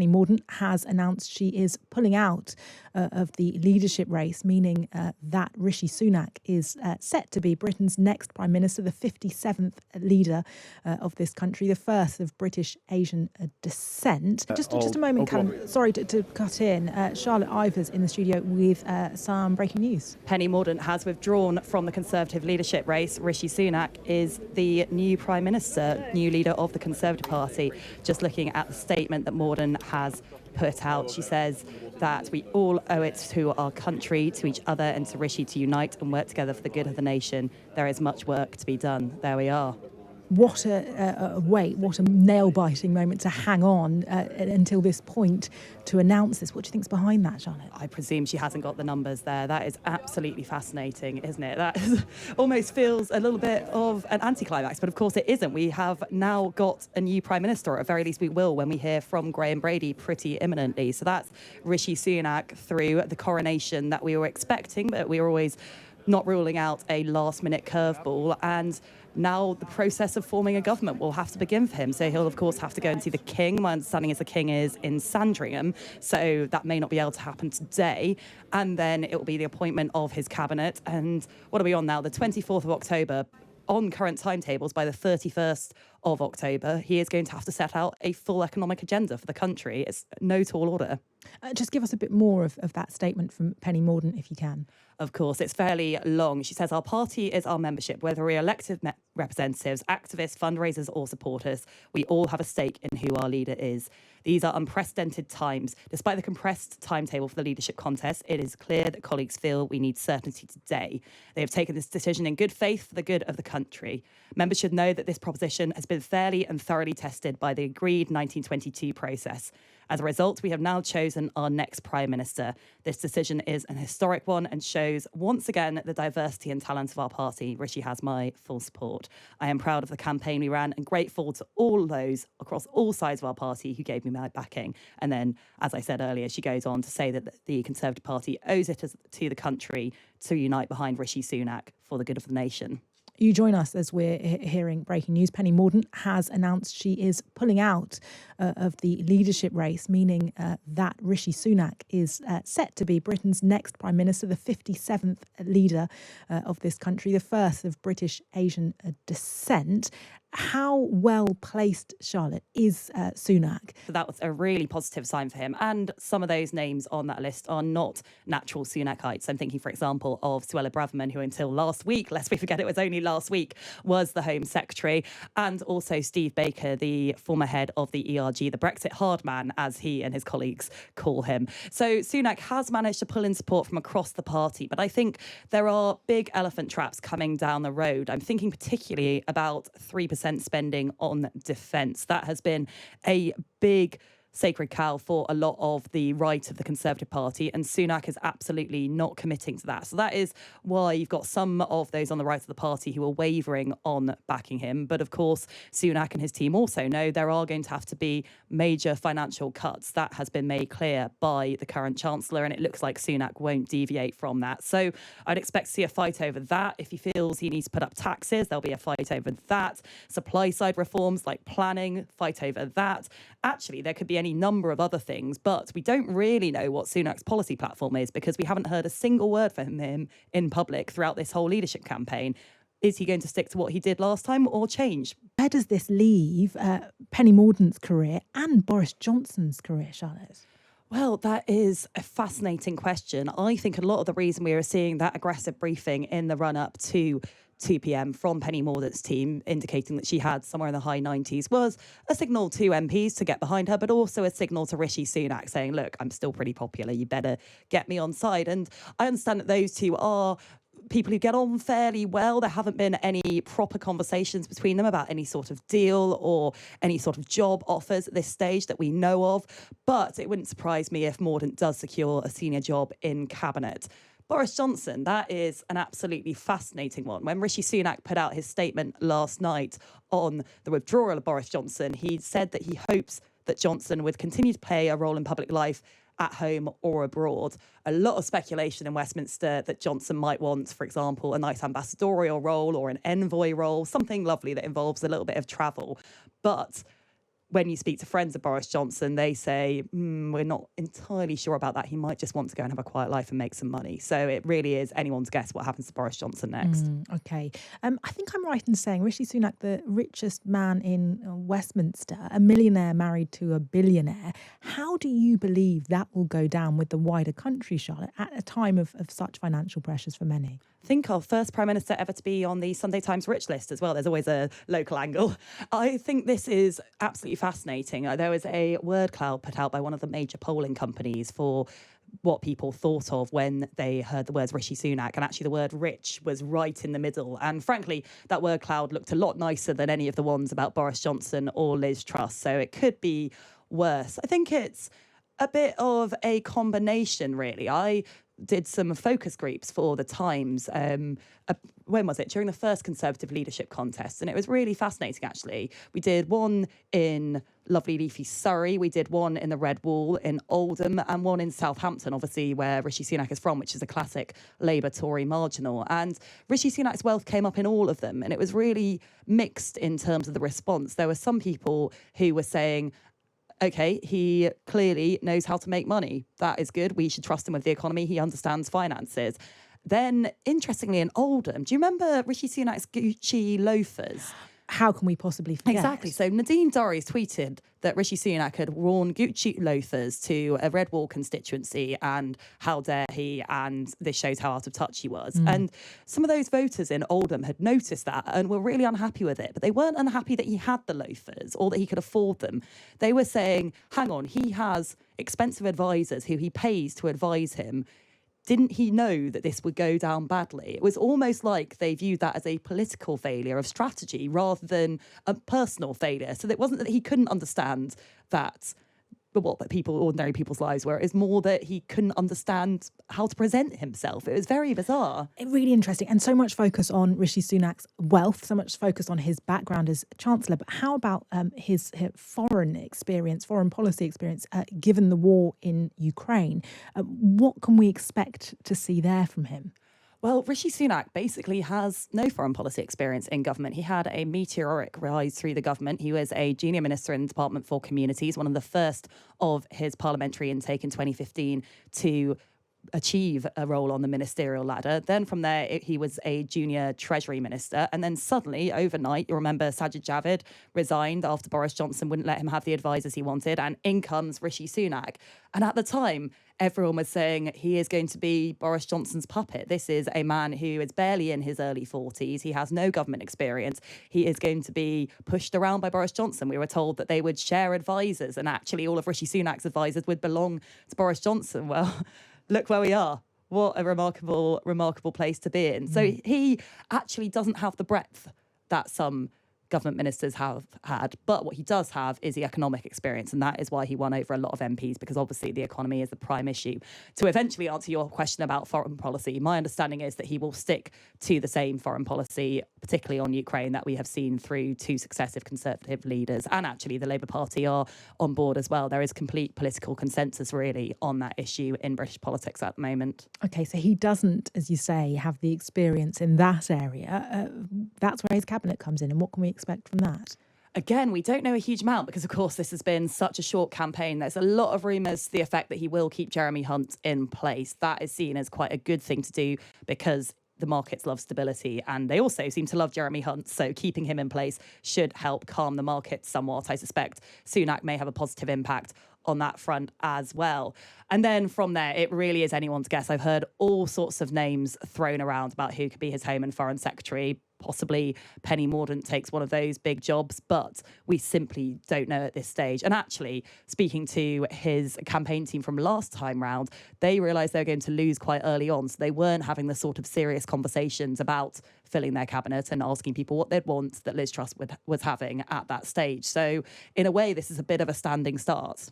Penny Mordaunt, has announced she is pulling out of the leadership race, meaning that Rishi Sunak is set to be Britain's next Prime Minister, the 57th leader of this country, the first of British Asian descent. Just a moment, Callum. Sorry to cut in. Charlotte Ivers in the studio with some breaking news. Penny Mordaunt has withdrawn from the Conservative leadership race. Rishi Sunak is the new Prime Minister, new leader of the Conservative Party. Just looking at the statement that Mordaunt has put out, she says that we all owe it to our country, to each other, and to Rishi to unite and work together for the good of the nation. There is much work to be done. There we are. What a wait, what a nail-biting moment to hang on until this point to announce this. What do you think's behind that, Charlotte? I presume she hasn't got the numbers there. That is absolutely fascinating, isn't it? That almost feels a little bit of an anticlimax, but of course it isn't. We have now got a new Prime Minister, or at very least we will when we hear from Graham Brady pretty imminently. So that's Rishi Sunak through the coronation that we were expecting, but we were always not ruling out a last-minute curveball. And now the process of forming a government will have to begin for him. So he'll, of course, have to go and see the King. My understanding is the King is in Sandringham, so that may not be able to happen today. And then it will be the appointment of his cabinet. And what are we on now? The 24th of October. On current timetables, by the 31st of October, he is going to have to set out a full economic agenda for the country. It's no tall order. Just give us a bit more of that statement from Penny Mordaunt, if you can. Of course, it's fairly long. She says, our party is our membership, whether we're elected representatives, activists, fundraisers or supporters. We all have a stake in who our leader is. These are unprecedented times. Despite the compressed timetable for the leadership contest, it is clear that colleagues feel we need certainty today. They have taken this decision in good faith for the good of the country. Members should know that this proposition has been fairly and thoroughly tested by the agreed 1922 process. As a result, we have now chosen our next Prime Minister. This decision is an historic one and shows once again the diversity and talent of our party. Rishi has my full support. I am proud of the campaign we ran and grateful to all those across all sides of our party who gave me my backing. And then, as I said earlier, she goes on to say that the Conservative Party owes it to the country to unite behind Rishi Sunak for the good of the nation. You join us as we're hearing breaking news. Penny Mordaunt has announced she is pulling out of the leadership race, meaning that Rishi Sunak is set to be Britain's next Prime Minister, the 57th leader of this country, the first of British Asian descent. How well placed, Charlotte, is Sunak? So that was a really positive sign for him. And some of those names on that list are not natural Sunakites. I'm thinking, for example, of Suella Braverman, who until last week, lest we forget it was only last week, was the Home Secretary. And also Steve Baker, the former head of the ERG, the Brexit hard man, as he and his colleagues call him. So Sunak has managed to pull in support from across the party. But I think there are big elephant traps coming down the road. I'm thinking particularly about 3% spending on defence. That has been a big sacred cow for a lot of the right of the Conservative Party, and Sunak is absolutely not committing to that. So that is why you've got some of those on the right of the party who are wavering on backing him. But of course, Sunak and his team also know there are going to have to be major financial cuts. That has been made clear by the current Chancellor, and it looks like Sunak won't deviate from that. So I'd expect to see a fight over that. If he feels he needs to put up taxes, there'll be a fight over that. Supply side reforms like planning, fight over that. Actually, there could be any number of other things, but we don't really know what Sunak's policy platform is because we haven't heard a single word from him in public throughout this whole leadership campaign. Is he going to stick to what he did last time or change? Where does this leave Penny Mordaunt's career and Boris Johnson's career, Charlotte? Well, that is a fascinating question. I think a lot of the reason we are seeing that aggressive briefing in the run-up to 2 p.m. from Penny Mordaunt's team, indicating that she had somewhere in the high 90s, was a signal to MPs to get behind her, but also a signal to Rishi Sunak saying, look, I'm still pretty popular. You better get me on side. And I understand that those two are people who get on fairly well. There haven't been any proper conversations between them about any sort of deal or any sort of job offers at this stage that we know of. But it wouldn't surprise me if Mordaunt does secure a senior job in cabinet. Boris Johnson, that is an absolutely fascinating one. When Rishi Sunak put out his statement last night on the withdrawal of Boris Johnson, he said that he hopes that Johnson would continue to play a role in public life at home or abroad. A lot of speculation in Westminster that Johnson might want, for example, a nice ambassadorial role or an envoy role, something lovely that involves a little bit of travel. But when you speak to friends of Boris Johnson, they say, we're not entirely sure about that. He might just want to go and have a quiet life and make some money. So it really is anyone's guess what happens to Boris Johnson next. Okay. I think I'm right in saying Rishi Sunak, the richest man in Westminster, a millionaire married to a billionaire. How do you believe that will go down with the wider country, Charlotte, at a time of such financial pressures for many? Think of first Prime Minister ever to be on the Sunday Times Rich list as well. There's always a local angle. I think this is absolutely fascinating. There was a word cloud put out by one of the major polling companies for what people thought of when they heard the words Rishi Sunak, and actually the word rich was right in the middle. And frankly, that word cloud looked a lot nicer than any of the ones about Boris Johnson or Liz Truss. So it could be worse. I think it's a bit of a combination, really. I did some focus groups for the Times. When was it? During the first Conservative leadership contest. And it was really fascinating, actually. We did one in lovely leafy Surrey. We did one in the Red Wall in Oldham and one in Southampton, obviously, where Rishi Sunak is from, which is a classic Labour Tory marginal. And Rishi Sunak's wealth came up in all of them. And it was really mixed in terms of the response. There were some people who were saying, OK, he clearly knows how to make money. That is good. We should trust him with the economy. He understands finances. Then, interestingly, in Oldham, do you remember Rishi Sunak's Gucci loafers? How can we possibly forget? Exactly. So Nadine Dorries tweeted that Rishi Sunak had worn Gucci loafers to a Red Wall constituency, and how dare he, and this shows how out of touch he was. And some of those voters in Oldham had noticed that and were really unhappy with it, but they weren't unhappy that he had the loafers or that he could afford them. They were saying, hang on, he has expensive advisors who he pays to advise him. Didn't he know that this would go down badly? It was almost like they viewed that as a political failure of strategy rather than a personal failure. So it wasn't that he couldn't understand that what ordinary people's lives were. It's more that he couldn't understand how to present himself. It was very bizarre. Really interesting. And so much focus on Rishi Sunak's wealth, so much focus on his background as Chancellor. But how about his foreign experience, foreign policy experience, given the war in Ukraine? What can we expect to see there from him? Well, Rishi Sunak basically has no foreign policy experience in government. He had a meteoric rise through the government. He was a junior minister in the Department for Communities, one of the first of his parliamentary intake in 2015 to achieve a role on the ministerial ladder. Then from there, he was a junior Treasury Minister. And then suddenly, overnight, you remember Sajid Javid resigned after Boris Johnson wouldn't let him have the advisors he wanted. And in comes Rishi Sunak. And at the time, everyone was saying he is going to be Boris Johnson's puppet. This is a man who is barely in his early 40s. He has no government experience. He is going to be pushed around by Boris Johnson. We were told that they would share advisors, and actually all of Rishi Sunak's advisors would belong to Boris Johnson. Well, look where we are. What a remarkable place to be in. So he actually doesn't have the breadth that some government ministers have had. But what he does have is the economic experience, and that is why he won over a lot of MPs, because obviously the economy is the prime issue. To eventually answer your question about foreign policy, my understanding is that he will stick to the same foreign policy, particularly on Ukraine, that we have seen through two successive Conservative leaders, and actually the Labour Party are on board as well. There is complete political consensus really on that issue in British politics at the moment. Okay, so he doesn't, as you say, have the experience in that area. That's where his cabinet comes in, and what can we expect from that? Again, we don't know a huge amount because, of course, this has been such a short campaign. There's a lot of rumours to the effect that he will keep Jeremy Hunt in place. That is seen as quite a good thing to do because the markets love stability, and they also seem to love Jeremy Hunt. So keeping him in place should help calm the markets somewhat. I suspect Sunak may have a positive impact on that front as well. And then from there, it really is anyone's guess. I've heard all sorts of names thrown around about who could be his Home and Foreign Secretary. Possibly Penny Mordaunt takes one of those big jobs, but we simply don't know at this stage. And actually, speaking to his campaign team from last time round, they realised they were going to lose quite early on. So they weren't having the sort of serious conversations about filling their cabinet and asking people what they'd want that Liz Truss was having at that stage. So in a way, this is a bit of a standing start.